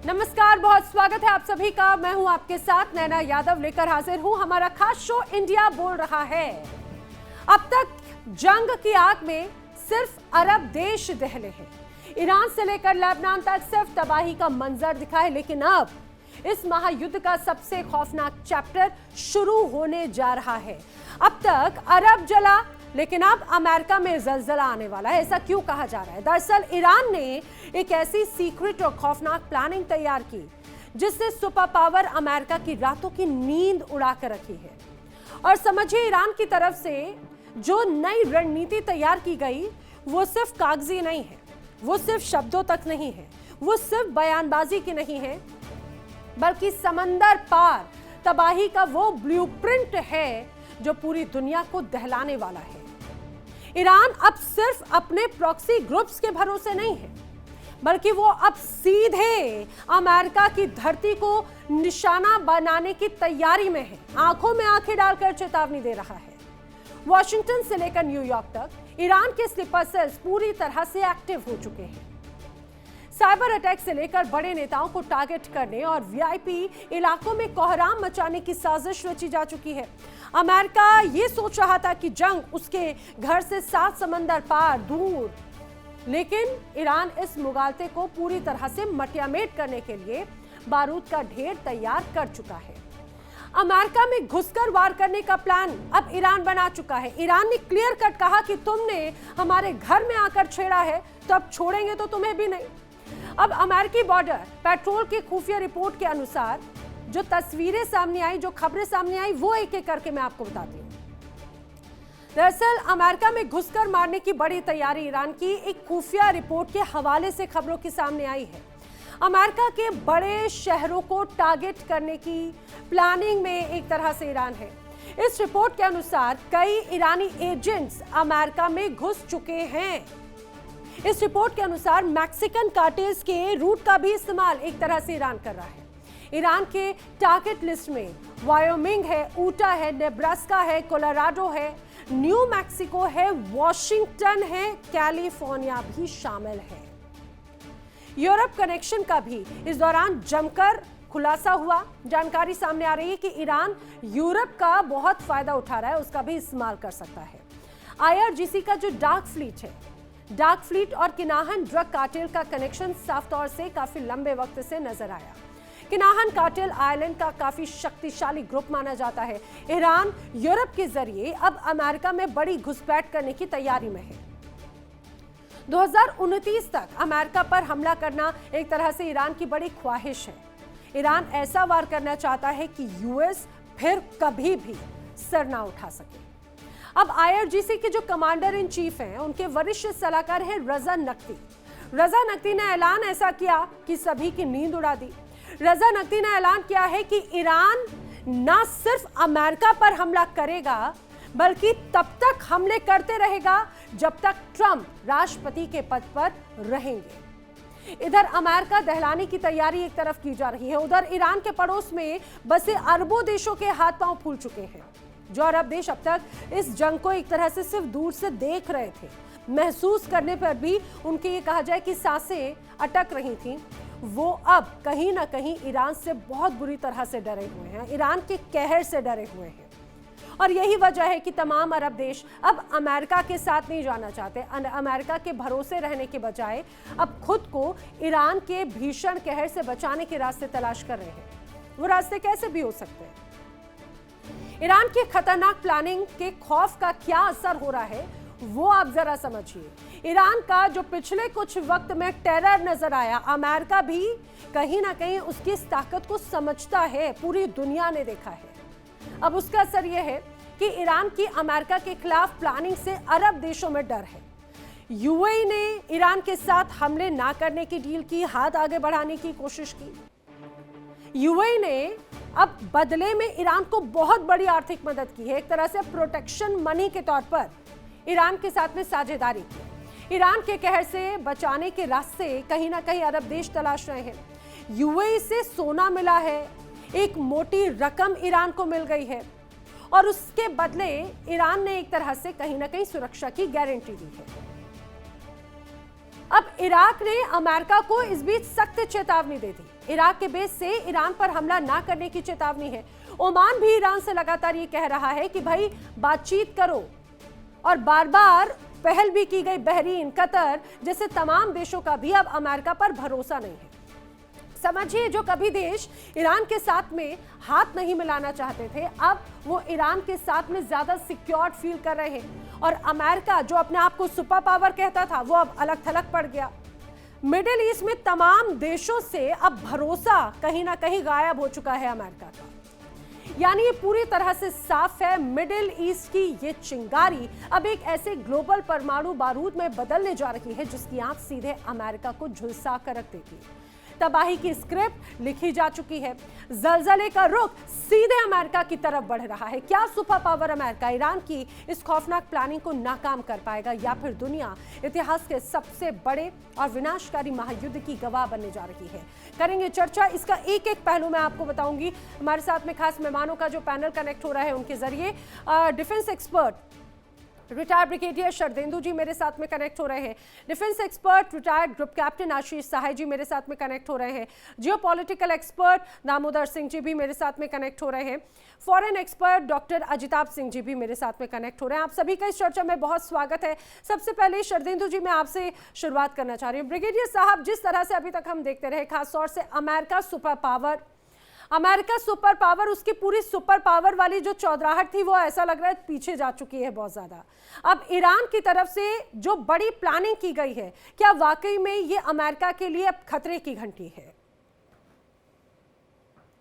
नमस्कार, बहुत स्वागत है आप सभी का। मैं हूं आपके साथ नैना यादव, लेकर हाजिर हूं हमारा खास शो इंडिया बोल रहा है। अब तक जंग की आग में सिर्फ अरब देश दहले हैं। ईरान से लेकर लेबनान तक सिर्फ तबाही का मंजर दिखा है, लेकिन अब इस महायुद्ध का सबसे खौफनाक चैप्टर शुरू होने जा रहा है। अब तक अरब जला, लेकिन अब अमेरिका में जलजला आने वाला है। ऐसा क्यों कहा जा रहा है? दरअसल ईरान ने एक ऐसी सीक्रेट और खौफनाक प्लानिंग तैयार की जिससे सुपर पावर अमेरिका की रातों की नींद उड़ा कर रखी है। और समझिए, ईरान की तरफ से जो नई रणनीति तैयार की गई वो सिर्फ कागजी नहीं है, वो सिर्फ शब्दों तक नहीं है, वो सिर्फ बयानबाजी की नहीं है, बल्कि समंदर पार तबाही का वो ब्लूप्रिंट है जो पूरी दुनिया को दहलाने वाला है। ईरान अब सिर्फ अपने प्रॉक्सी ग्रुप्स के भरोसे नहीं है, बल्कि वो अब सीधे अमेरिका की धरती को निशाना बनाने की तैयारी में है। आंखों में आंखें डालकर चेतावनी दे रहा है। वॉशिंगटन से लेकर न्यूयॉर्क तक ईरान के स्लीपर सेल्स पूरी तरह से एक्टिव हो चुके हैं। साइबर अटैक से लेकर बड़े नेताओं को टारगेट करने और वीआईपी इलाकों में कोहराम मचाने की साजिश रची जा चुकी है। अमेरिका ये सोच रहा था कि जंग उसके घर से 7 समंदर पार दूर, लेकिन ईरान इस मुगालते को पूरी तरह से मटियामेट करने के लिए बारूद का ढेर तैयार कर चुका है। अमेरिका में घुसकर वार करने का प्लान अब ईरान बना चुका है। ईरान ने क्लियर कट कहा कि तुमने हमारे घर में आकर छेड़ा है तो अब छोड़ेंगे तो तुम्हें भी नहीं। अब अमेरिकी बॉर्डर पेट्रोल की खुफिया रिपोर्ट के अनुसार जो तस्वीरें सामने आई, जो खबरें सामने आई, वो एक एक करके मैं आपको बताती हूँ। दरअसल अमेरिका में घुसकर मारने की बड़ी तैयारी ईरान की एक खुफिया रिपोर्ट के हवाले से खबरों की सामने आई है। अमेरिका के बड़े शहरों को टारगेट करने की प्लानिंग में एक तरह से ईरान है। इस रिपोर्ट के अनुसार कई ईरानी एजेंट्स अमेरिका में घुस चुके हैं। इस रिपोर्ट के अनुसार मैक्सिकन कार्टेल्स के रूट का भी इस्तेमाल एक तरह से ईरान कर रहा है। ईरान के टारगेट लिस्ट में वायोमिंग है, ऊटा है, नेब्रास्का है, कोलोराडो है, न्यू मैक्सिको है, वॉशिंगटन है, कैलिफोर्निया भी शामिल है। यूरोप कनेक्शन का भी इस दौरान जमकर खुलासा हुआ। जानकारी सामने आ रही है कि ईरान यूरोप का बहुत फायदा उठा रहा है, उसका भी इस्तेमाल कर सकता है। आईआरजीसी का जो डार्क फ्लीट और किनाहन ड्रग कार्टेल का कनेक्शन साफ तौर से काफी लंबे वक्त से नजर आया। किनाहन कार्टेल आयरलैंड का काफी शक्तिशाली ग्रुप माना जाता है। ईरान यूरोप के जरिए अब अमेरिका में बड़ी घुसपैठ करने की तैयारी में है। 2029 तक अमेरिका पर हमला करना एक तरह से ईरान की बड़ी ख्वाहिश है। ईरान ऐसा वार करना चाहता है कि यूएस फिर कभी भी सर ना उठा सके। अब आईआरजीसी के जो कमांडर इन चीफ हैं, उनके वरिष्ठ सलाहकार हैं रजा नकवी। रजा नकवी ने ऐलान ऐसा किया कि सभी की नींद उड़ा दी। रजा नकवी ने ऐलान किया है कि ईरान ना सिर्फ अमेरिका पर हमला करेगा, बल्कि तब तक हमले करते रहेगा जब तक ट्रंप राष्ट्रपति के पद पर रहेंगे। इधर अमेरिका दहलाने की तैयारी एक तरफ की जा रही है, उधर ईरान के पड़ोस में बसे अरबों देशों के हाथ पांव फूल चुके हैं। जो अरब देश अब तक इस जंग को एक तरह से सिर्फ दूर से देख रहे थे, महसूस करने पर भी उनके ये कहा जाए कि सांसें अटक रही थीं, वो अब कहीं ना कहीं ईरान से बहुत बुरी तरह से डरे हुए हैं, ईरान के कहर से डरे हुए हैं। और यही वजह है कि तमाम अरब देश अब अमेरिका के साथ नहीं जाना चाहते। अमेरिका के भरोसे रहने के बजाय अब खुद को ईरान के भीषण कहर से बचाने के रास्ते तलाश कर रहे हैं। वो रास्ते कैसे भी हो सकते हैं? ईरान की खतरनाक प्लानिंग के खौफ का क्या असर हो रहा है वो आप जरा समझिए। ईरान का जो पिछले कुछ वक्त में टेरर नजर आया, अमेरिका भी कहीं ना कहीं उसकी इस ताकत को समझता है, पूरी दुनिया ने देखा है। अब उसका असर यह है कि ईरान की अमेरिका के खिलाफ प्लानिंग से अरब देशों में डर है। यूएई ने ईरान के साथ हमले ना करने की डील की, हाथ आगे बढ़ाने की कोशिश की। यूएई ने अब बदले में ईरान को बहुत बड़ी आर्थिक मदद की है, एक तरह से प्रोटेक्शन मनी के तौर पर ईरान के साथ में साझेदारी की। ईरान के कहर से बचाने के रास्ते कहीं ना कहीं अरब देश तलाश रहे हैं। यूएई से सोना मिला है, एक मोटी रकम ईरान को मिल गई है और उसके बदले ईरान ने एक तरह से कहीं ना कहीं सुरक्षा की गारंटी दी है। अब इराक ने अमेरिका को इस बीच सख्त चेतावनी दे दी। इराक के बेस से ईरान पर हमला ना करने की चेतावनी है। ओमान भी ईरान से लगातार ये कह रहा है कि भाई बातचीत करो, और बार बार पहल भी की गई। बहरीन, कतर जैसे तमाम देशों का भी अब अमेरिका पर भरोसा नहीं है। समझिए, जो कभी देश ईरान के साथ में हाथ नहीं मिलाना चाहते थे, अब वो ईरान के साथ में ज्यादा सिक्योर फील कर रहे हैं। और अमेरिका जो अपने आप को सुपर पावर कहता था, वो अब अलग थलग पड़ गया। मिडिल ईस्ट में तमाम देशों से अब भरोसा कहीं ना कहीं गायब हो चुका है अमेरिका का। यानी ये पूरी तरह से साफ है, मिडिल ईस्ट की ये चिंगारी अब एक ऐसे ग्लोबल परमाणु बारूद में बदलने जा रही है जिसकी आंख सीधे अमेरिका को झुलसा कर रख देगी। तबाही की स्क्रिप्ट लिखी जा चुकी है। जलजले का रुख सीधे अमेरिका की तरफ बढ़ रहा है। क्या सुपर पावर अमेरिका ईरान की इस खौफनाक प्लानिंग को नाकाम कर पाएगा, या फिर दुनिया इतिहास के सबसे बड़े और विनाशकारी महायुद्ध की गवाह बनने जा रही है? करेंगे चर्चा। इसका एक एक पहलू मैं आपको बताऊंगी। हमारे साथ में खास मेहमानों का जो पैनल कनेक्ट हो रहा है उनके जरिए। Defence expert retired brigadier Sharadendu ji मेरे साथ में कनेक्ट हो रहे हैं। Defence expert retired group captain Ashish Sahay ji मेरे साथ में कनेक्ट हो रहे हैं। जियोपॉलिटिकल एक्सपर्ट दामोदर सिंह जी भी मेरे साथ में कनेक्ट हो रहे हैं। Foreign expert doctor Ajitabh Singh ji भी मेरे साथ में कनेक्ट हो रहे हैं। आप सभी का इस चर्चा में बहुत स्वागत है। सबसे पहले शरदेंदु जी, मैं आपसे शुरुआत करना चाह रही हूँ। ब्रिगेडियर साहब, जिस तरह से अभी तक हम देखते रहे, खासतौर से अमेरिका सुपर पावर, उसकी पूरी सुपर पावर वाली जो चौधराहट थी वो ऐसा लग रहा है पीछे जा चुकी है बहुत ज्यादा। अब ईरान की तरफ से जो बड़ी प्लानिंग की गई है, क्या वाकई में ये अमेरिका के लिए अब खतरे की घंटी है?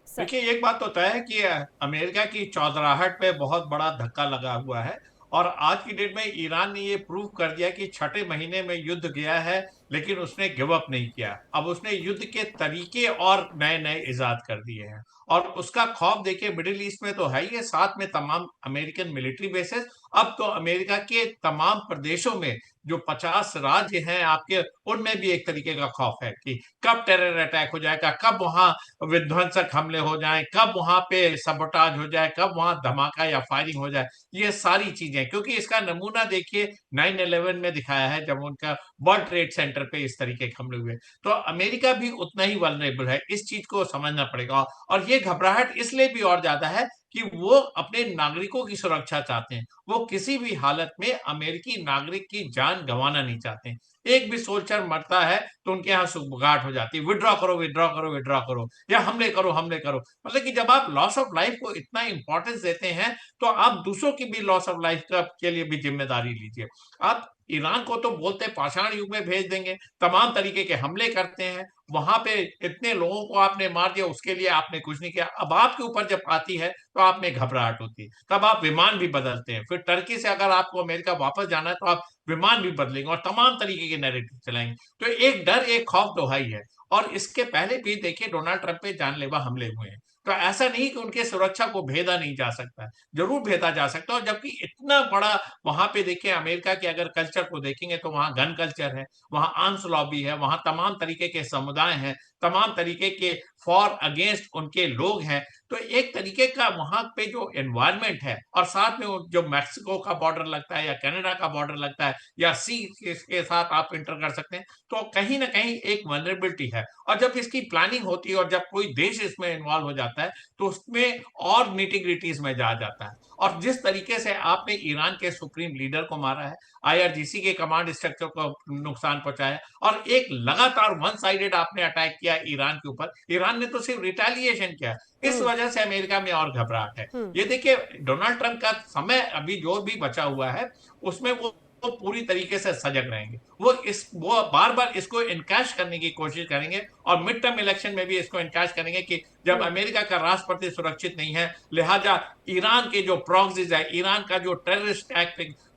देखिए, एक बात तो तय है कि अमेरिका की चौधराहट पे बहुत बड़ा धक्का लगा हुआ है। और आज की डेट में ईरान ने ये प्रूव कर दिया कि छठे महीने में युद्ध गया है, लेकिन उसने गिव अप नहीं किया। अब उसने युद्ध के तरीके और नए नए इजाद कर दिए हैं, और उसका खौफ देखिए मिडिल ईस्ट में तो है ही है, साथ में तमाम अमेरिकन मिलिट्री बेसेस। अब तो अमेरिका के तमाम प्रदेशों में जो 50 राज्य हैं आपके, उनमें भी एक तरीके का खौफ है कि कब टेरर अटैक हो जाएगा, कब वहां विध्वंसक हमले हो जाएं, कब वहां पे सबोटाज हो जाए, कब वहां धमाका या फायरिंग हो जाए। ये सारी चीजें, क्योंकि इसका नमूना देखिए 9/11 में दिखाया है, जब उनका वर्ल्ड ट्रेड सेंटर पे इस तरीके के हमले हुए। तो अमेरिका भी उतना ही वल्नरेबल है, इस चीज को समझना पड़ेगा। और ये घबराहट इसलिए भी और ज्यादा है कि वो अपने नागरिकों की सुरक्षा चाहते हैं। वो किसी भी हालत में अमेरिकी नागरिक की जान गंवाना नहीं चाहते। एक भी सोल्जर मरता है तो उनके यहाँ सुगबुगाहट हो जाती है, विड्रॉ करो विड्रॉ करो विड्रॉ करो, या हमले करो हमले करो। मतलब कि जब आप लॉस ऑफ लाइफ को इतना इंपॉर्टेंस देते हैं, तो आप दूसरों की भी लॉस ऑफ लाइफ के लिए भी जिम्मेदारी लीजिए। आप ईरान को तो बोलते पाषाण युग में भेज देंगे, तमाम तरीके के हमले करते हैं, वहां पे इतने लोगों को आपने मार दिया, उसके लिए आपने कुछ नहीं किया। अब आपके ऊपर जब आती है तो आप में घबराहट होती है, तब आप विमान भी बदलते हैं। फिर टर्की से अगर आपको अमेरिका वापस जाना है तो आप विमान भी बदलेंगे और तमाम तरीके के नैरेटिव चलाएंगे। तो एक डर, एक खौफ तो है ही है। और इसके पहले भी देखिए डोनाल्ड ट्रंप पे जानलेवा हमले हुए हैं, तो ऐसा नहीं कि उनके सुरक्षा को भेदा नहीं जा सकता है, जरूर भेदा जा सकता है। और जबकि इतना बड़ा वहां पे देखिए अमेरिका के अगर कल्चर को देखेंगे तो वहां गन कल्चर है, वहां आर्म्स लॉबी है, वहां तमाम तरीके के समुदाय हैं, तमाम तरीके के फॉर अगेंस्ट उनके लोग हैं। तो एक तरीके का वहां पे जो एनवायरनमेंट है, और साथ में जो मैक्सिको का बॉर्डर लगता है या कनाडा का बॉर्डर लगता है या सी के साथ आप इंटर कर सकते हैं, तो कहीं ना कहीं एक वनरेबिलिटी है। और जब इसकी प्लानिंग होती है और जब कोई देश इसमें इन्वॉल्व हो जाता है, तो उसमें और निटिग्रिटीज में जा जाता है। और जिस तरीके से आपने ईरान के सुप्रीम लीडर को मारा है, आईआरजीसी के कमांड स्ट्रक्चर को नुकसान पहुंचाया, और एक लगातार वन साइडेड आपने अटैक किया ईरान के ऊपर, ईरान ने तो सिर्फ रिटेलिएशन किया। इस वजह से अमेरिका में और घबराहट है। ये देखिए डोनाल्ड ट्रंप का समय अभी जो भी बचा हुआ है, उसमें वो पूरी तरीके से सजग रहेंगे। वो बार बार इसको इनकैश करने की कोशिश करेंगे, और मिड टर्म इलेक्शन में भी इसको इनकैश करेंगे कि जब अमेरिका का राष्ट्रपति सुरक्षित नहीं है, लिहाजा ईरान के जो प्रॉक्सीज है, ईरान का जो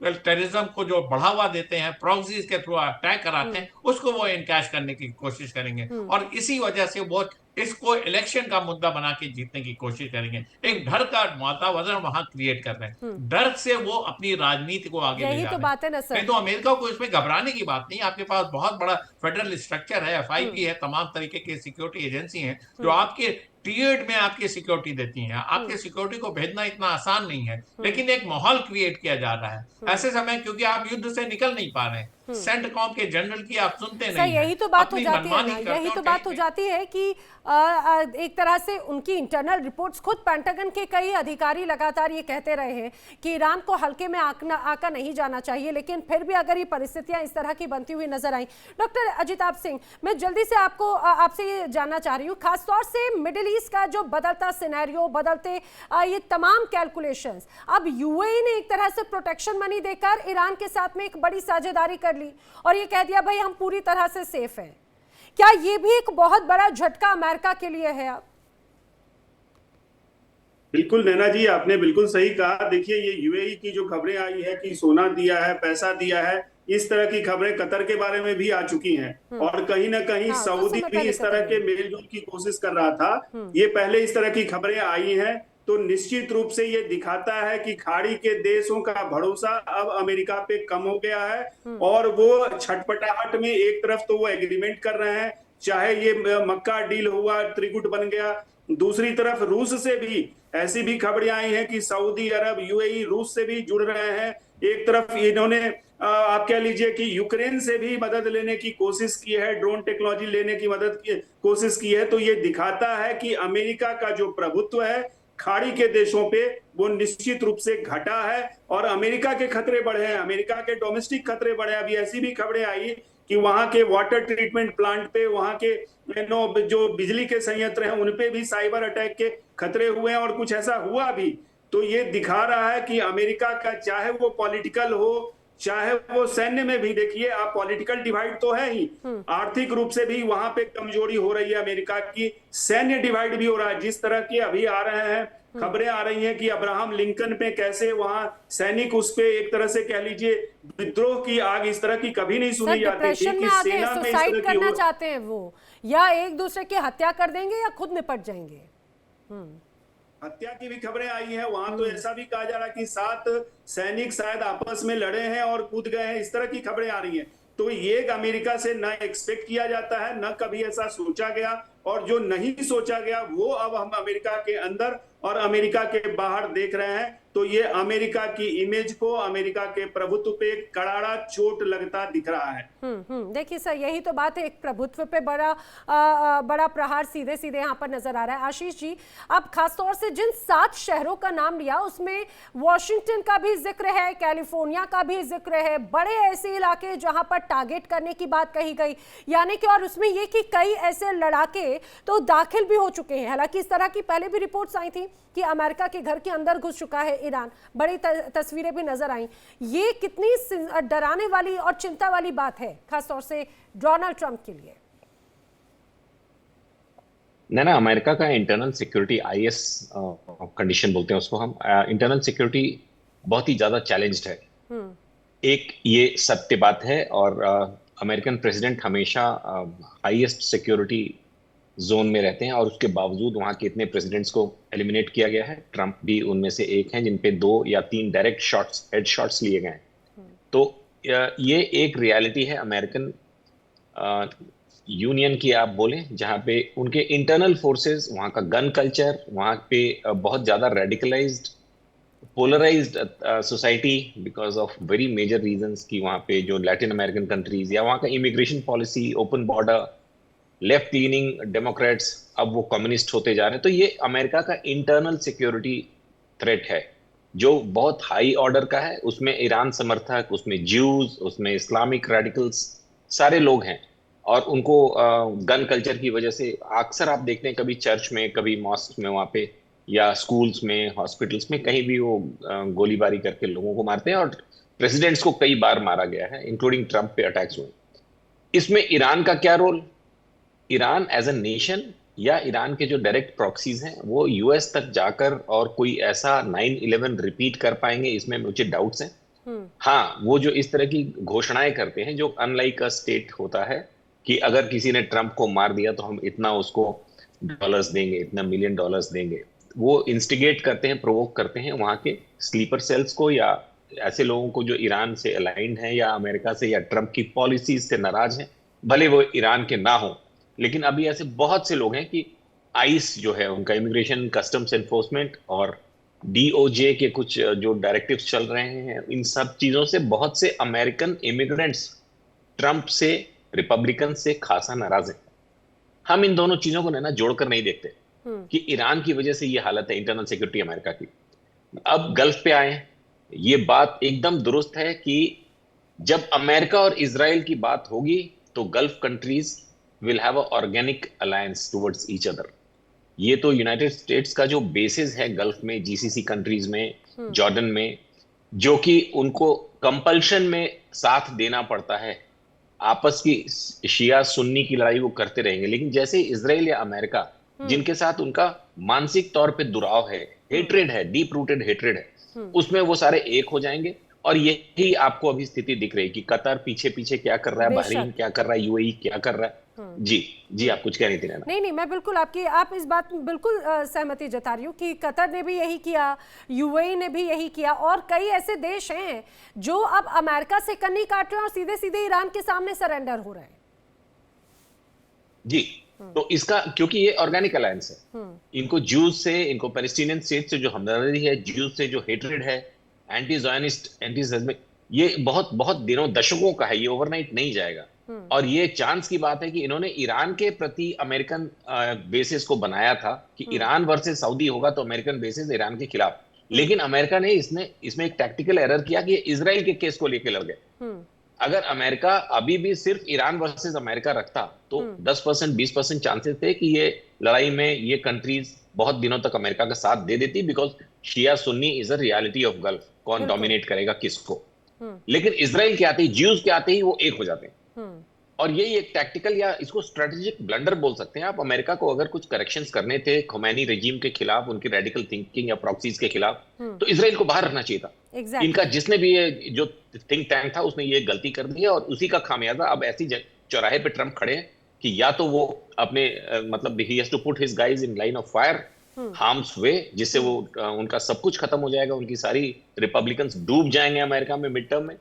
टेररिज्म को जो बढ़ावा देते हैं, प्रॉक्सीज के थ्रू अटैक कराते हैं, उसको वो इनकैश करने की कोशिश करेंगे। और इसी वजह से वो इसको इलेक्शन का मुद्दा बना के जीतने की कोशिश करेंगे। एक डर का वातावरण वहां क्रिएट कर रहे हैं, डर से वो अपनी राजनीति को आगे ले जा रहे हैं। बात है ना सर। नहीं तो अमेरिका को इसमें घबराने की बात नहीं। आपके पास बहुत बड़ा फेडरल स्ट्रक्चर है, एफआईबी है, तमाम तरीके की सिक्योरिटी एजेंसी हैं जो आपके टीएड में आपकी सिक्योरिटी देती हैं। आपके सिक्योरिटी को भेजना इतना आसान नहीं है, लेकिन एक माहौल क्रिएट किया जा रहा है ऐसे समय, क्योंकि आप युद्ध से निकल नहीं पा रहे हैं। सेंटकॉम के जनरल की आप सुनते सर नहीं हैं, यही तो बात हो अपनी जाती है ना, मनमानी करते यही हैं। तो और बात हो कहीं जाती है कि एक तरह से उनकी इंटरनल रिपोर्ट्स, खुद पेंटागन के कई अधिकारी लगातार ये कहते रहे हैं कि ईरान को हल्के में आका नहीं जाना चाहिए, लेकिन फिर भी अगर ये परिस्थितियां इस तरह की बनती हुई नजर आई। डॉक्टर अजिताभ सिंह, मैं जल्दी से आपसे ये जानना चाह रही हूँ, खासतौर से मिडिल ईस्ट का जो बदलता सिनेरियो, बदलते ये तमाम कैलकुलेशंस, अब यूएई ने एक तरह से प्रोटेक्शन मनी देकर ईरान के साथ में एक बड़ी साझेदारी कर ली और ये कह दिया भाई हम पूरी तरह से सेफ हैं। क्या ये भी एक बहुत बड़ा झटका अमेरिका के लिए है? अब बिल्कुल नैना जी, आपने बिल्कुल सही कहा। देखिए, ये यूएई की जो खबरें आई है कि सोना दिया है, पैसा दिया है, इस तरह की खबरें कतर के बारे में भी आ चुकी हैं। और कहीं ना कहीं हाँ, सऊदी भी इस तरह के मेलजोल की कोशिश कर रहा था। ये पहले इस तरह की खबरें आई हैं, तो निश्चित रूप से ये दिखाता है कि खाड़ी के देशों का भरोसा अब अमेरिका पे कम हो गया है और वो छटपटाहट में एक तरफ तो वो एग्रीमेंट कर रहे हैं, चाहे ये मक्का डील हुआ, त्रिकुट बन गया, दूसरी तरफ रूस से भी ऐसी भी खबरें आई हैं कि सऊदी अरब, यूएई रूस से भी जुड़ रहे हैं। एक तरफ इन्होंने आप कह लीजिए कि यूक्रेन से भी मदद लेने की कोशिश की है, ड्रोन टेक्नोलॉजी लेने की मदद की कोशिश की है। तो ये दिखाता है कि अमेरिका का जो प्रभुत्व है खाड़ी के देशों पे वो निश्चित रूप से घटा है और अमेरिका के खतरे बढ़े हैं, अमेरिका के डोमेस्टिक खतरे बढ़े। अभी ऐसी भी खबरें आई कि वहां के वाटर ट्रीटमेंट प्लांट पे, वहां के जो बिजली के संयंत्र हैं उन पे भी साइबर अटैक के खतरे हुए हैं और कुछ ऐसा हुआ भी। तो ये दिखा रहा है कि अमेरिका का, चाहे वो पॉलिटिकल हो चाहे वो सैन्य में भी, देखिए आप, पॉलिटिकल डिवाइड तो है ही, आर्थिक रूप से भी वहां पे कमजोरी हो रही है अमेरिका की, सैन्य डिवाइड भी हो रहा है। जिस तरह की अभी आ रहे हैं खबरें आ रही हैं कि अब्राहम लिंकन पे कैसे वहां सैनिक, उस पे एक तरह से कह लीजिए विद्रोह की आग इस तरह की कभी नहीं सुनी जाती थी कि सेना में इस तरह की करना चाहते हैं वो, या एक दूसरे की हत्या कर देंगे या खुद निपट जाएंगे। हत्या की भी खबरें आई हैं। वहां तो ऐसा भी कहा जा रहा है कि 7 सैनिक शायद आपस में लड़े हैं और कूद गए हैं, इस तरह की खबरें आ रही हैं। तो ये अमेरिका से न एक्सपेक्ट किया जाता है, न कभी ऐसा सोचा गया, और जो नहीं सोचा गया वो अब हम अमेरिका के अंदर और अमेरिका के बाहर देख रहे हैं। तो ये अमेरिका की इमेज को, अमेरिका के प्रभुत्व पे एक करारा चोट लगता दिख रहा है। देखिए सर, यही तो बात है, एक प्रभुत्व पे बड़ा बड़ा प्रहार सीधे सीधे यहाँ पर नजर आ रहा है। आशीष जी, अब खासतौर से जिन 7 शहरों का नाम लिया उसमें वॉशिंगटन का भी जिक्र है, कैलिफोर्निया का भी जिक्र है, बड़े ऐसे इलाके जहां पर टारगेट करने की बात कही गई, यानी कि, और उसमें ये कि कई ऐसे लड़ाके तो दाखिल भी हो चुके हैं। हालांकि इस तरह की पहले भी रिपोर्ट्स आई थी कि अमेरिका के घर के अंदर घुस चुका है ईरान, बड़ी तस्वीरें भी नजर आई। ये कितनी डराने वाली और चिंता वाली बात है खासतौर से डोनाल्ड ट्रंप के लिए? ना अमेरिका का इंटरनल सिक्योरिटी, आईएस कंडीशन बोलते हैं उसको हम, इंटरनल सिक्योरिटी बहुत ही ज्यादा चैलेंज्ड है। एक ये सत्य बात है, और अमेरिकन प्रेसिडेंट हमेशा हाईएस्ट सिक्योरिटी जोन में रहते हैं, और उसके बावजूद वहां के इतने प्रेसिडेंट्स को एलिमिनेट किया गया है। ट्रंप भी उनमें से एक हैं जिन पे 2 या 3 डायरेक्ट शॉट्स, हेड शॉट्स लिए गए। तो ये एक रियलिटी है अमेरिकन यूनियन की आप बोलें, जहां पे उनके इंटरनल फोर्सेस, वहां का गन कल्चर, वहां पे बहुत ज्यादा radicalised, polarised society because of very major reasons, कि वहां पे जो लैटिन अमेरिकन कंट्रीज या वहां का immigration policy, open border, left leaning Democrats अब वो कम्युनिस्ट होते जा रहे हैं। तो ये अमेरिका का इंटरनल सिक्योरिटी थ्रेट है जो बहुत हाई ऑर्डर का है। उसमें ईरान समर्थक, उसमें ज्यूज, उसमें इस्लामिक रेडिकल्स सारे लोग हैं, और उनको गन कल्चर की वजह से अक्सर आप देखते हैं कभी चर्च में, कभी मॉस्क में, वहां पे, या स्कूल्स में, हॉस्पिटल्स में, कहीं भी वो गोलीबारी करके लोगों को मारते हैं, और प्रेसिडेंट्स को कई बार मारा गया है, इंक्लूडिंग ट्रंप पे अटैक्स हुए। इसमें ईरान का क्या role? Iran as a nation या ईरान के जो डायरेक्ट प्रॉक्सीज हैं वो यूएस तक जाकर और कोई ऐसा 9/11 रिपीट कर पाएंगे, इसमें मुझे डाउट्स हैं। हाँ, वो जो इस तरह की घोषणाएं करते हैं जो अनलाइक अ स्टेट होता है, कि अगर किसी ने ट्रंप को मार दिया तो हम इतना उसको डॉलर्स देंगे, इतना $1 मिलियन देंगे, वो इंस्टिगेट करते हैं, प्रोवोक करते हैं वहां के स्लीपर सेल्स को या ऐसे लोगों को जो ईरान से अलाइंड हैं या अमेरिका से या ट्रंप की पॉलिसीज से नाराज हैं, भले वो ईरान के ना हो। लेकिन अभी ऐसे बहुत से लोग हैं कि आइस जो है, उनका इमिग्रेशन कस्टम्स एनफोर्समेंट और डीओजे के कुछ जो डायरेक्टिव्स चल रहे हैं, इन सब चीजों से बहुत से अमेरिकन इमिग्रेंट्स ट्रंप से, रिपब्लिकन से खासा नाराज है। हम इन दोनों चीजों को ना जोड़कर नहीं देखते कि ईरान की वजह से ये हालत है इंटरनल सिक्योरिटी अमेरिका की। अब गल्फ पे आए, ये बात एकदम दुरुस्त है कि जब अमेरिका और इजराइल की बात होगी तो gulf countries will have a organic alliance towards each other. ये तो यूनाइटेड स्टेट्स का जो बेसिस है गल्फ में, जीसीसी कंट्रीज में, जॉर्डन में, जो कि उनको कंपल्शन में साथ देना पड़ता है, आपस की शिया सुन्नी की लड़ाई वो करते रहेंगे। लेकिन जैसे इजराइल या अमेरिका, जिनके साथ उनका मानसिक तौर पे दुराव है, हेट्रेड है, डीप रूटेड हेट्रेड है, उसमें वो सारे एक हो जाएंगे। और यही आपको अभी स्थिति दिख रही है कि कतर पीछे पीछे क्या कर रहा है, बहरीन क्या कर रहा है, यूएई क्या कर रहा है। जी आप कुछ कह रही थी ना? नहीं, मैं बिल्कुल आप इस बात में बिल्कुल सहमति जता रही हूँ कि कतर ने भी यही किया, यूएई ने भी यही किया, और कई ऐसे देश हैं जो अब अमेरिका से कन्नी काट रहे हैं और सीधे सीधे ईरान के सामने सरेंडर हो रहे हैं। जी, तो इसका, क्योंकि ये ऑर्गेनिक अलायंस है, इनको ज्यूज से, इनको पैलेस्टीनियन स्टेट से जो हमदर्दी है, ज्यूज से जो हेट्रेड है, एंटी ज़ायनिस्ट, एंटी सेमिटिक, ये बहुत बहुत दिनों, दशकों का है, ये ओवरनाइट नहीं जाएगा। और ये चांस की बात है कि इन्होंने ईरान के प्रति अमेरिकन बेसिस को बनाया था कि ईरान वर्सेस सऊदी होगा तो अमेरिकन बेसिस ईरान के खिलाफ। लेकिन अमेरिका ने इसमें एक टैक्टिकल एरर किया कि इजराइल के केस को लेकर लड़ गए। अगर अमेरिका अभी भी सिर्फ ईरान वर्सेस अमेरिका रखता तो 10% 20% चांसेस थे कि ये लड़ाई में ये कंट्रीज बहुत दिनों तक अमेरिका का साथ दे देती, because Shia Sunni is a reality of Gulf, कौन डोमिनेट करेगा किसको। लेकिन इजराइल के आते ही, ज्यूज के आते ही वो एक हो जाते हैं। और यही एक टैक्टिकल या इसको स्ट्रेटेजिक ब्लंडर बोल सकते हैं आप। अमेरिका को अगर कुछ करेक्शंस करने थे खोमैनी रेजिम के खिलाफ, उनकी रेडिकल थिंकिंग या प्रॉक्सीज के खिलाफ, तो इजराइल को बाहर रखना चाहिए था। इनका जिसने भी ये जो थिंक टैंक था उसने ये गलती कर दी है, और उसी का खामियाजा अब ऐसी चौराहे पे ट्रंप खड़े हैं कि या तो वो अपने मतलब ही has to put his guys in line of fire, harm's way, जिससे वो उनका सब कुछ खत्म हो जाएगा, उनकी सारी रिपब्लिकन्स डूब जाएंगे अमेरिका में मिड टर्म में,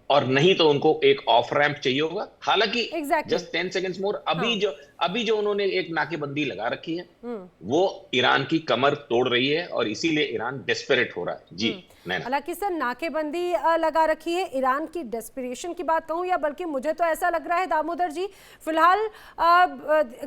और नहीं तो उनको एक ऑफ रैंप चाहिए होगा। हालांकि जस्ट 10 सेकंड्स मोर, अभी जो उन्होंने एक नाकेबंदी लगा रखी है वो ईरान की कमर तोड़ रही है, और इसीलिए ईरान डेस्परेट हो रहा है। जी हालांकि सर, नाकेबंदी लगा रखी है, ईरान की डेस्परेशन की बात कहूं, या बल्कि मुझे तो ऐसा लग रहा है दामोदर जी, फिलहाल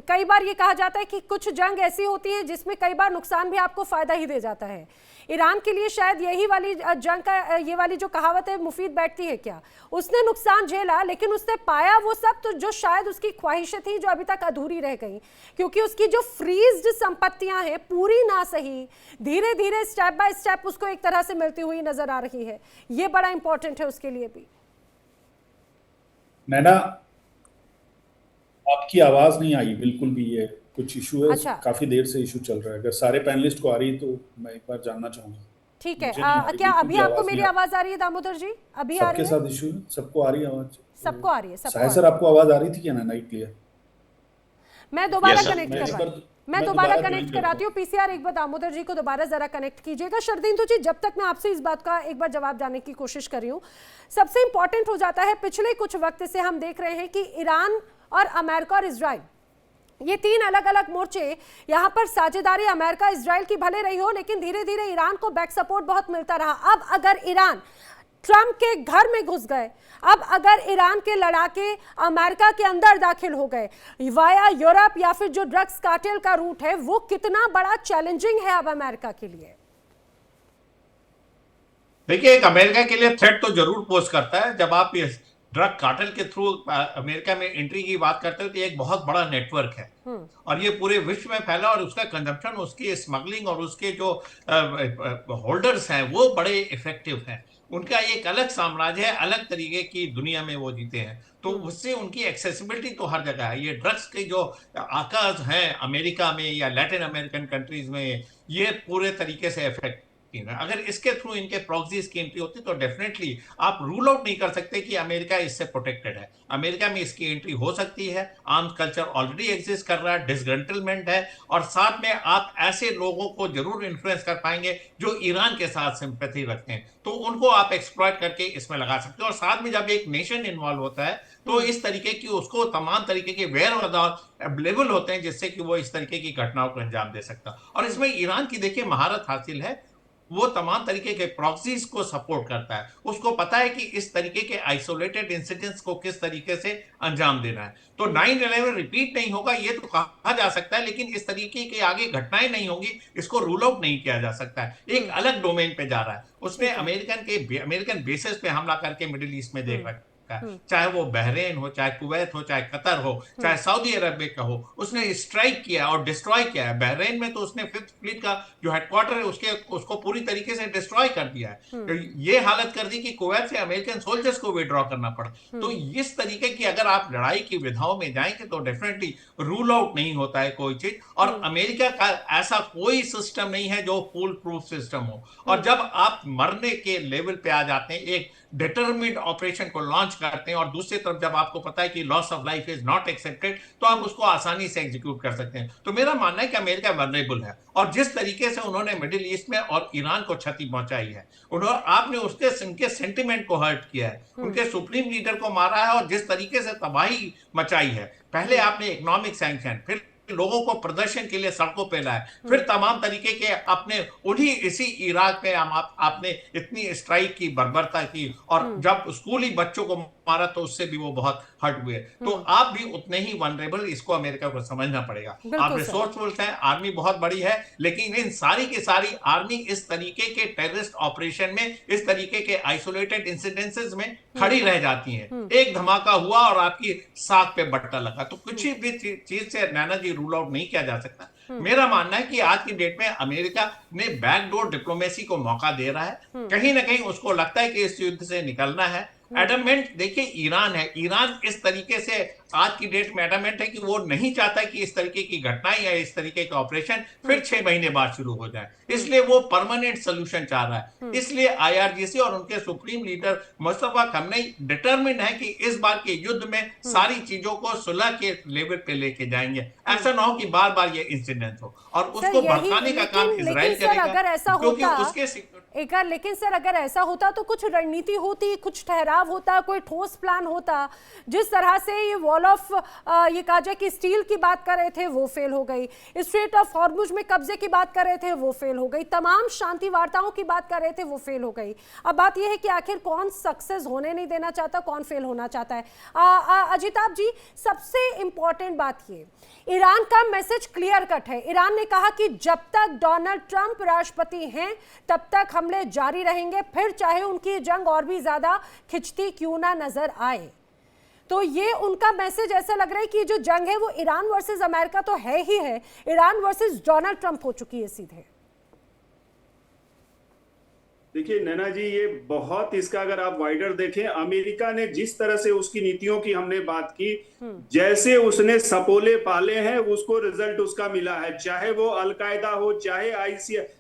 कई बार ये कहा जाता है कि कुछ जंग ऐसी होती है जिसमें कई बार नुकसान भी आपको फायदा ही दे जाता है। ईरान के लिए शायद यही वाली जंग का, ये वाली जो कहावत है मुफीद बैठती है क्या? उसने नुकसान झेला, लेकिन उसने पाया वो सब तो जो शायद उसकी ख्वाहिशें थी जो अभी तक अधूरी रह गई, क्योंकि उसकी जो फ्रीज्ड संपत्तियां हैं पूरी ना सही, धीरे धीरे स्टेप बाय स्टेप उसको एक तरह से मिलती हुई नजर आ रही है। ये बड़ा इंपॉर्टेंट है उसके लिए भी। नैना, आपकी आवाज नहीं आई बिल्कुल भी, ये कुछ इशू है। अच्छा। काफी देर से इशू चल रहा है। अगर सारे पैनलिस्ट को आ रही है तो मैं एक बार जानना चाहूंगा। ठीक है, क्या अभी आपको मेरी आवाज आ रही है दामोदर जी? अभी आ रही है? सबके साथ इशू है? सबको आ रही है आवाज? सबको आ रही है। सर आपको आवाज आ रही थी क्या? ना नहीं क्लियर? मैं दोबारा कनेक्ट कराती हूँ। पीसीआर एक बार दामोदर जी को दोबारा जरा कनेक्ट कीजिएगा। शर्दिंदु जी, जब तक मैं आपसे इस बात का एक बार जवाब जानने की कोशिश कर रही हूँ, सबसे इंपॉर्टेंट हो जाता है, पिछले कुछ वक्त से हम देख रहे हैं कि ईरान और अमेरिका और इजराइल, ये तीन अलग अलग मोर्चे, यहाँ पर साझेदारी अमेरिका इजराइल की भले रही हो, लेकिन धीरे धीरे ईरान को बैक सपोर्ट बहुत मिलता रहा। अब अगर ईरान ट्रंप के घर में घुस गए, अब अगर ईरान के लड़ाके अमेरिका के अंदर दाखिल हो गए वाया यूरोप, या फिर जो ड्रग्स कार्टेल का रूट है, वो कितना बड़ा चैलेंजिंग है अब अमेरिका के लिए? देखिए, एक अमेरिका के लिए थ्रेट तो जरूर पोस्ट करता है। जब आप ये ड्रग कार्टेल के थ्रू अमेरिका में एंट्री की बात करते हो तो ये एक बहुत बड़ा नेटवर्क है, और ये पूरे विश्व में फैला, और उसका कंजम्पशन, उसकी स्मगलिंग और उसके जो होल्डर्स हैं वो बड़े इफेक्टिव हैं। उनका एक अलग साम्राज्य है, अलग तरीके की दुनिया में वो जीते हैं, तो उससे उनकी एक्सेसिबिलिटी तो हर जगह है। ये ड्रग्स के जो आकाज हैं अमेरिका में या लैटिन अमेरिकन कंट्रीज में, ये पूरे तरीके से इफेक्ट, अगर इसके थ्रू इनके प्रॉक्सीज की एंट्री होती तो डेफिनेटली आप रूल आउट नहीं कर सकते कि अमेरिका इससे प्रोटेक्टेड है। अमेरिका में इसकी एंट्री हो सकती है, आर्म्स कल्चर ऑलरेडी एग्जिस्ट कर रहा है, डिसग्रंटलमेंट है, और साथ में आप ऐसे लोगों को जरूर इन्फ्लुएंस कर पाएंगे जो ईरान के साथ सिंपैथी रखते हैं, तो उनको आप एक्सप्लॉइट करके इसमें लगा सकते हो। और साथ में जब एक नेशन इन्वॉल्व होता है तो इस तरीके की उसको तमाम तरीके के वेयर अवेलेबल होते हैं जिससे कि वो इस तरीके की घटनाओं को अंजाम दे सकता। और इसमें ईरान की देखिए महारत हासिल है, वो तमाम तरीके के प्रॉक्सीज को सपोर्ट करता है। उसको पता है कि इस तरीके के आइसोलेटेड इंसिडेंट्स को किस तरीके से अंजाम देना है। तो 9/11 रिपीट नहीं होगा ये तो कहा जा सकता है, लेकिन इस तरीके की आगे घटनाएं नहीं होंगी इसको रूल आउट नहीं किया जा सकता है। एक अलग डोमेन पे जा रहा है। उसने अमेरिकन बेसिस पे हमला करके मिडिल ईस्ट में देख रखा है, चाहे वो बहरेन हो, चाहे कुवैत हो, चाहे कतर हो, चाहे सऊदी अरब का हो, उसने स्ट्राइक किया और डिस्ट्रॉय किया है। बहरेन में तो उसने 5th फ्लीट का जो हेडक्वार्टर है उसको पूरी तरीके से डिस्ट्रॉय कर दिया है। तो ये हालत कर दी कि कुवैत से अमेरिकन सोल्जर्स को विड्रॉ करना पड़ा। तो इस तरीके की अगर आप लड़ाई की विधाओं में जाएंगे तो डेफिनेटली रूल आउट नहीं होता है कोई चीज। और अमेरिका का ऐसा कोई सिस्टम नहीं है जो फुल प्रूफ सिस्टम हो। और जब आप मरने के लेवल पे आ जाते हैं, एक डिटरमिन्ड ऑपरेशन को लॉन्च करते हैं, और दूसरी तरफ जब आपको पता है कि loss of life is not accepted, तो आप उसको आसानी से एग्जीक्यूट कर सकते हैं। तो मेरा मानना है कि अमेरिका वल्नरेबल है, और जिस तरीके से उन्होंने मिडिल ईस्ट में और ईरान को क्षति पहुंचाई है, आपने उनके सेंटिमेंट को हर्ट किया है, उनके सुप्रीम लीडर को मारा है, और जिस तरीके से तबाही मचाई है। पहले आपने इकोनॉमिक सैंक्शन, फिर लोगों को प्रदर्शन के लिए सड़कों पे लाए, फिर तमाम तरीके के अपने इसी इराक पे आपने इतनी स्ट्राइक की, बर्बरता की, और जब स्कूली बच्चों को मारा तो उससे भी वो बहुत हर्ट हुए। तो आप भी उतने ही वनरेबल, इसको अमेरिका को समझना पड़ेगा। आप रिसोर्सफुल हैं, आर्मी बहुत बड़ी है, लेकिन इन सारी की सारी आर्मी इस तरीके के टेररिस्ट ऑपरेशन में, इस तरीके के आइसोलेटेड इंसिडेंसेस में खड़ी रह जाती है। एक धमाका हुआ और आपकी साख पे बट्टा लगा, तो कुछ भी चीज से नैना जी रूल आउट नहीं किया जा सकता। मेरा मानना है कि आज की डेट में अमेरिका ने बैकडोर डिप्लोमेसी को मौका दे रहा है। कहीं ना कहीं उसको लगता है कि इस युद्ध से निकलना है। एडमेंट देखिए ईरान है, ईरान इस तरीके से आज की डेट में एडमेंट है कि वो नहीं चाहता कि इस तरीके की घटनाएं या इस तरीके के ऑपरेशन फिर 6 महीने बाद शुरू हो जाए, इसलिए वो परमानेंट सोल्यूशन चाह रहा है। इसलिए IRGC और उनके supreme leader Mustafa Khamenei determined है कि इस बार के युद्ध में सारी चीजों को सुलह के लेवल पे लेके जाएंगे। ऐसा ना हो कि बार बार ये इंसिडेंट हो, और उसको भड़काने का काम इजराइल करेगा, क्योंकि उसके लेकिन सर अगर ऐसा होता तो कुछ रणनीति होती, कुछ ठहराव होता, कोई ठोस प्लान होता। जिस तरह से ये वॉल ऑफ ये कहा जाए कि स्टील की बात कर रहे थे वो फेल हो गई, स्ट्रेट ऑफ हॉर्मुज में कब्जे की बात कर रहे थे वो फेल हो गई, तमाम शांति वार्ताओं की बात कर रहे थे वो फेल हो गई। अब बात यह है कि आखिर कौन सक्सेस होने नहीं देना चाहता, कौन फेल होना चाहता है। अजिताभ जी, सबसे इंपॉर्टेंट बात ये, ईरान का मैसेज क्लियर कट है। ईरान ने कहा कि जब तक डोनाल्ड ट्रंप राष्ट्रपति हैं तब तक हमले जारी रहेंगे, फिर चाहे उनकी जंग और भी ज्यादा खिंचती क्यों ना नजर आए। तो ये उनका मैसेज ऐसा लग रहा है कि जो जंग है वो ईरान वर्सेस अमेरिका तो है ही है, ईरान वर्सेस डोनाल्ड ट्रंप हो चुकी है सीधे। देखिए नैना जी, ये बहुत, इसका अगर आप वाइडर देखें, अमेरिका ने जिस तरह से उसकी नीतियों की हमने बात की, जैसे उसने सपोले पाले हैं उसको रिजल्ट उसका मिला है। चाहे वो अलकायदा हो, चाहे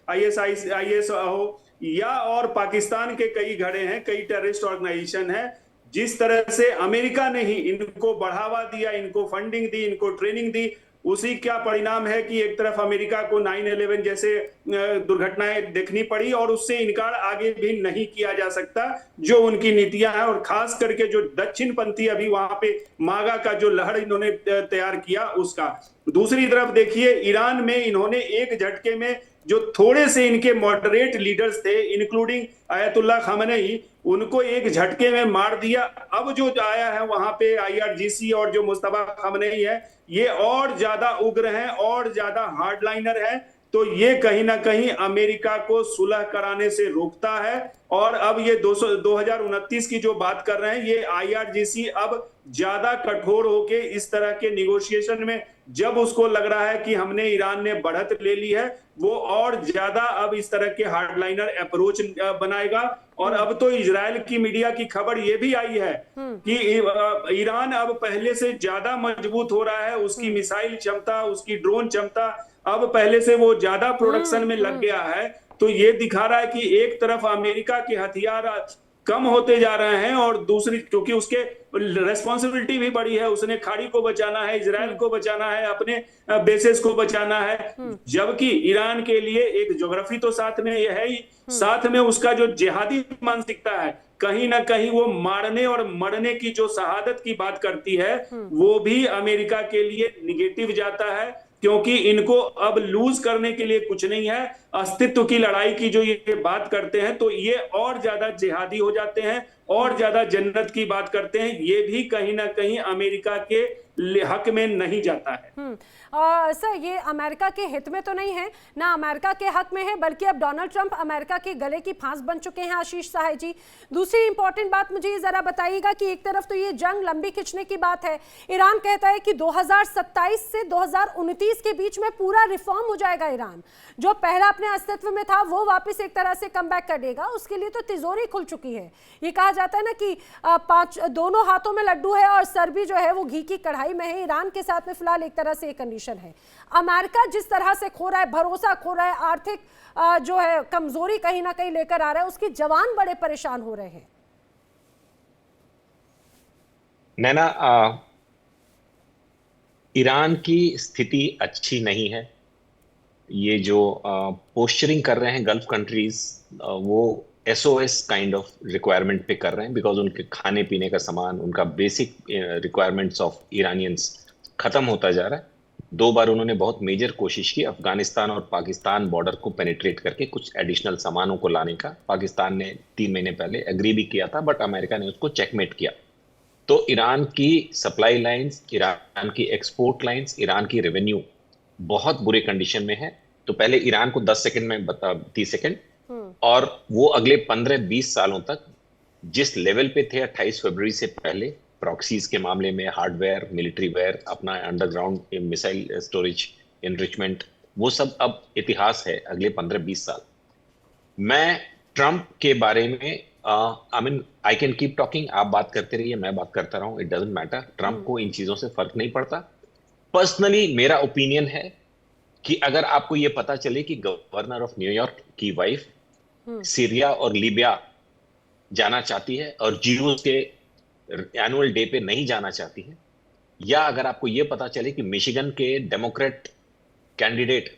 ISIS हो, या और पाकिस्तान के कई घड़े हैं, कई टेररिस्ट ऑर्गेनाइजेशन हैं। जिस तरह से अमेरिका ने ही इनको बढ़ावा दिया, इनको फंडिंग दी, इनको ट्रेनिंग दी, उसी क्या परिणाम है कि एक तरफ अमेरिका को 9/11 जैसे दुर्घटनाएं देखनी पड़ी, और उससे इनकार आगे भी नहीं किया जा सकता जो उनकी नीतियां हैं। और खास करके जो दक्षिण पंथी अभी वहां पे मागा का जो लहर इन्होंने तैयार किया उसका। दूसरी तरफ देखिए, ईरान में इन्होंने एक झटके में जो थोड़े से इनके मॉडरेट लीडर्स थे, इंक्लूडिंग आयतुल्लाह खामेनी, उनको एक झटके में मार दिया। अब जो आया है वहां पे IRGC और जो मुस्तफा खामेनी है, ये और ज्यादा उग्र हैं और ज्यादा हार्डलाइनर हैं। तो ये कहीं ना कहीं अमेरिका को सुलह कराने से रोकता है। और अब ये 2029 की जो बात कर रहे हैं, ये IRGC अब ज्यादा कठोर होके इस तरह के निगोशिएशन में, जब उसको लग रहा है कि हमने ईरान ने बढ़त ले ली है, वो और ज्यादा अब इस तरह के हार्डलाइनर अप्रोच बनाएगा। और अब तो इजराइल की मीडिया की खबर ये भी आई है कि ईरान अब पहले से ज्यादा मजबूत हो रहा है, उसकी मिसाइल क्षमता, उसकी ड्रोन क्षमता अब पहले से वो ज्यादा प्रोडक्शन में लग गया है। तो ये दिखा रहा है कि एक तरफ अमेरिका के हथियार कम होते जा रहे हैं, और दूसरी, क्योंकि उसके रेस्पॉन्सिबिलिटी भी बड़ी है, उसने खाड़ी को बचाना है, इजराइल को बचाना है, अपने बेसेस को बचाना है। जबकि ईरान के लिए एक ज्योग्राफी तो साथ में ये है ही, साथ में उसका जो जिहादी मानसिकता है, कहीं ना कहीं वो मारने और मरने की जो शहादत की बात करती है, वो भी अमेरिका के लिए निगेटिव जाता है। क्योंकि इनको अब लूज करने के लिए कुछ नहीं है, अस्तित्व की लड़ाई की जो ये बात करते हैं, तो ये और ज्यादा जिहादी हो जाते हैं और ज्यादा जन्नत की बात करते हैं। ये भी कहीं ना कहीं अमेरिका के हक में नहीं जाता है। सर, ये अमेरिका के हित में तो नहीं है, ना अमेरिका के हक में है, बल्कि अब डोनाल्ड ट्रंप अमेरिका के गले की फांस बन चुके हैं। आशीष सहाय जी, दूसरी इंपॉर्टेंट बात मुझे ये जरा बताइएगा कि एक तरफ तो ये जंग लंबी खिंचने की बात है, ईरान कहता है कि 2027 से 2029 के बीच में पूरा रिफॉर्म हो जाएगा, ईरान जो पहला अपने अस्तित्व में था वो वापस एक तरह से कम बैक कर देगा। उसके लिए तो तिजोरी खुल चुकी है। ये कहा जाता है ना कि दोनों हाथों में लड्डू है और सर भी जो है वो घी की कढ़ाई में है। ईरान के साथ में फिलहाल एक तरह से कंडीशन है। अमेरिका जिस तरह से खो रहा है, भरोसा खो रहा है, आर्थिक जो है कमजोरी कहीं ना कहीं लेकर आ रहा है, उसके जवान बड़े परेशान हो रहे हैं। नैना, ईरान की स्थिति अच्छी नहीं है। ये जो पोस्चरिंग कर रहे हैं गल्फ कंट्रीज, वो SOS काइंड ऑफ रिक्वायरमेंट पे कर रहे हैं, बिकॉज उनके खाने पीने का सामान, उनका बेसिक रिक्वायरमेंट्स ऑफ ईरानियंस खत्म होता जा रहा है। 2 बार उन्होंने बहुत मेजर कोशिश की अफगानिस्तान और पाकिस्तान बॉर्डर को पेनिट्रेट करके कुछ एडिशनल सामानों को लाने का। पाकिस्तान ने 3 महीने पहले एग्री भी किया था, बट अमेरिका ने उसको चेकमेट किया। तो ईरान की सप्लाई लाइंस, ईरान की एक्सपोर्ट लाइंस, ईरान की रेवेन्यू बहुत बुरे कंडीशन में है। तो पहले ईरान को 10 सेकंड में बता, 30 सेकंड, और वो अगले 15-20 सालों तक जिस लेवल पे थे 28 फरवरी से पहले, प्रॉक्सीज के मामले में, हार्डवेयर, मिलिट्री वेयर, अपना अंडरग्राउंड मिसाइल स्टोरेज, एनरिचमेंट, वो सब अब इतिहास है अगले 15-20 साल। मैं ट्रंप के बारे में आई कैन कीप टॉकिंग, आप बात करते रहिए, मैं बात करता रहूं, इट डजंट मैटर। ट्रंप को इन चीजों से फर्क नहीं पड़ता। पर्सनली मेरा ओपिनियन है कि अगर आपको ये पता चले कि गवर्नर ऑफ न्यूयॉर्क की वाइफ सीरिया और लीबिया जाना चाहती है और जीयूस के एनुअल डे पे नहीं जाना चाहती है, या अगर आपको यह पता चले कि मिशिगन के डेमोक्रेट कैंडिडेट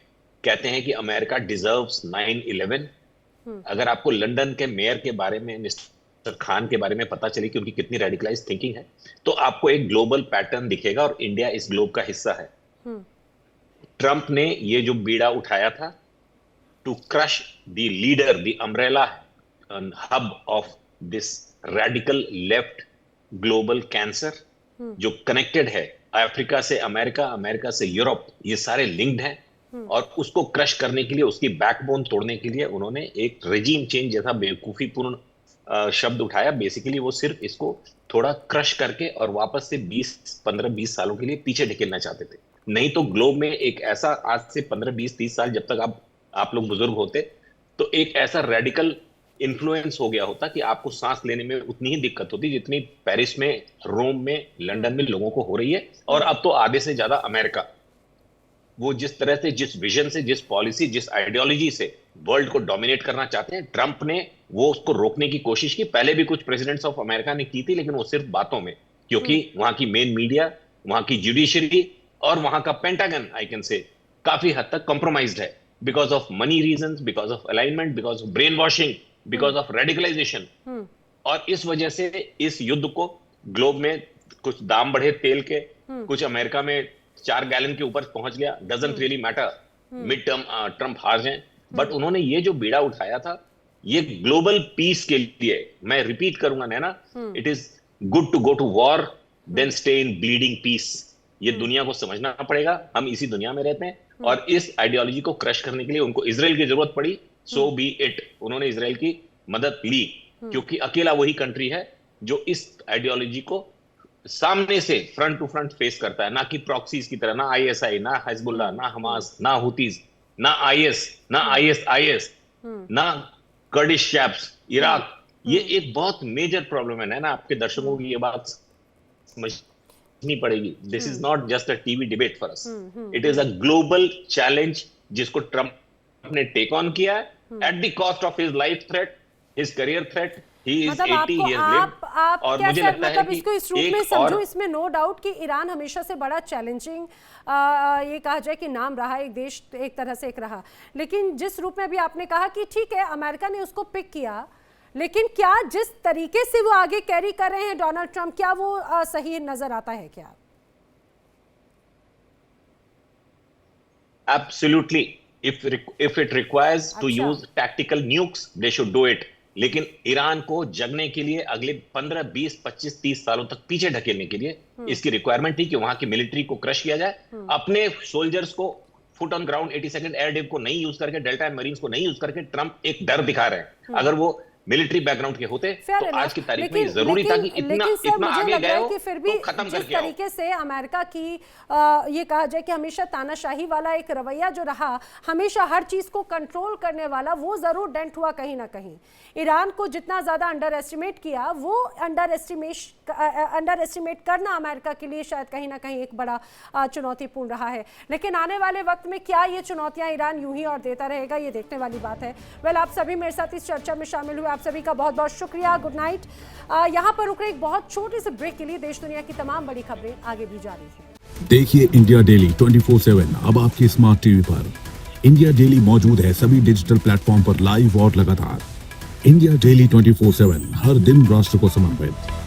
कहते हैं कि अमेरिका डिजर्व्स 9/11, अगर आपको लंदन के मेयर के बारे में, मिस्टर खान के बारे में पता चले कि उनकी कितनी रेडिकलाइज थिंकिंग है, तो आपको एक ग्लोबल पैटर्न दिखेगा और इंडिया इस ग्लोब का हिस्सा है। ट्रंप ने ये जो बीड़ा उठाया था to crush the leader, the umbrella hub of this radical left global cancer, जो कनेक्टेड है अफ्रीका से अमेरिका, अमेरिका से यूरोप, ये सारे लिंक्ड हैं, और उसको क्रश करने के लिए, उसकी बैकबोन तोड़ने के लिए उन्होंने एक रेजिम चेंज जैसा बेवकूफीपूर्ण शब्द उठाया। बेसिकली वो सिर्फ इसको थोड़ा क्रश करके और वापस से 15-20 सालों के लिए पीछे ढकेलना चाहते थे। नहीं तो ग्लोब में एक ऐसा, आज से 15-20-30 साल जब तक आप लोग बुजुर्ग होते, तो एक ऐसा रेडिकल इन्फ्लुएंस हो गया होता कि आपको सांस लेने में उतनी ही दिक्कत होती जितनी पेरिस में, रोम में, लंदन में लोगों को हो रही है। और अब तो आधे से ज्यादा अमेरिका, वो जिस तरह से, जिस विजन से, जिस पॉलिसी, जिस आइडियोलॉजी से वर्ल्ड को डोमिनेट करना चाहते हैं, ट्रंप ने वो उसको रोकने की कोशिश की। पहले भी कुछ प्रेसिडेंट्स ऑफ अमेरिका ने की थी, लेकिन वो सिर्फ बातों में, क्योंकि वहां की मेन मीडिया, वहां की जुडिशरी और वहां का पेंटागन, आई कैन से, काफी हद तक कॉम्प्रोमाइज्ड है, because of money reasons, because of alignment, because of brain washing, because of radicalisation. और इस वजह से इस युद्ध को ग्लोब में कुछ दाम बढ़े तेल के, कुछ अमेरिका में 4 गैलन के ऊपर पहुंच गया, doesn't really matter, mid term Trump हार जाए। बट उन्होंने ये जो बीड़ा उठाया था, ये ग्लोबल पीस के लिए, मैं रिपीट करूंगा Naina, it is good to go to war than stay in bleeding peace. ये दुनिया को समझना पड़ेगा, हम इसी दुनिया में रहते हैं, और इस आइडियोलॉजी को क्रश करने के लिए उनको इजराइल की जरूरत पड़ी, सो बी इट। उन्होंने इजराइल की मदद ली, क्योंकि अकेला वही कंट्री है जो इस आइडियोलॉजी को सामने से फ्रंट टू फ्रंट फेस करता है, ना कि प्रॉक्सीज की तरह, ना ISI, ना हिजबुल्लाह, ना हमास, ना हुतीज, ना IS, ना ISIS, ना कर्डिश कैप्स, इराक। ये एक बहुत मेजर प्रॉब्लम है ना, आपके दर्शकों की ये बात समझनी पड़ेगी। This is not just a TV debate for us, it is a global challenge जिसको ट्रंप ने टेक ऑन किया है at the cost of his life threat, his career threat. मतलब आप और क्या मुझे सर, लगता मतलब है इसको इस रूप में समझो, इसमें नो डाउट कि ईरान हमेशा से बड़ा चैलेंजिंग, ये कहा जाए कि नाम रहा, एक देश एक तरह से एक रहा। लेकिन जिस रूप में भी आपने कहा कि ठीक है अमेरिका ने उसको पिक किया, लेकिन क्या जिस तरीके से वो आगे कैरी कर रहे हैं डोनाल्ड ट्रंप, क्या वो सही नजर आता है क्या? Absolutely. if it requires to use tactical nukes, they should do it. लेकिन ईरान को जगने के लिए अगले 15, 20, 25, 30 सालों तक पीछे ढकेलने के लिए इसकी रिक्वायरमेंट थी कि वहां की मिलिट्री को क्रश किया जाए, अपने सोल्जर्स को foot on ground 82nd air div को नहीं यूज करके, डेल्टा मरीन्स को नहीं यूज करके ट्रम्प एक डर दिखा रहे हैं। अगर वो मिलिट्री बैकग्राउंड के होते तो आज की तारीख में जरूरी था कि इतना आगे गए हो फिर भी तो खत्म जिस करके आओ। तरीके से अमेरिका की ये कहा जाए कि हमेशा तानाशाही वाला एक रवैया जो रहा, हमेशा हर चीज को कंट्रोल करने वाला, वो जरूर डेंट हुआ कहीं ना कहीं। ईरान को जितना ज्यादा अंडर एस्टिमेट किया, वो अंडर एस्टिमेट करना अमेरिका के लिए शायद कहीं ना कहीं एक बड़ा चुनौतीपूर्ण रहा है। लेकिन आने वाले वक्त में क्या ये चुनौतियां ईरान यूं ही और देता रहेगा, ये देखने वाली बात है। वेल, आप सभी मेरे साथ इस चर्चा में शामिल हुए, आप सभी का बहुत बहुत शुक्रिया। Good night. यहाँ पर रुक रहे एक बहुत छोटे से ब्रेक के लिए। देश दुनिया की तमाम बड़ी खबरें आगे भी जारी है। देखिए इंडिया डेली 24/7 अब आपकी स्मार्ट टीवी पर। इंडिया डेली मौजूद है सभी डिजिटल प्लेटफॉर्म पर लाइव और लगातार। इंडिया डेली 24/7 हर दिन राष्ट्र को समर्पित।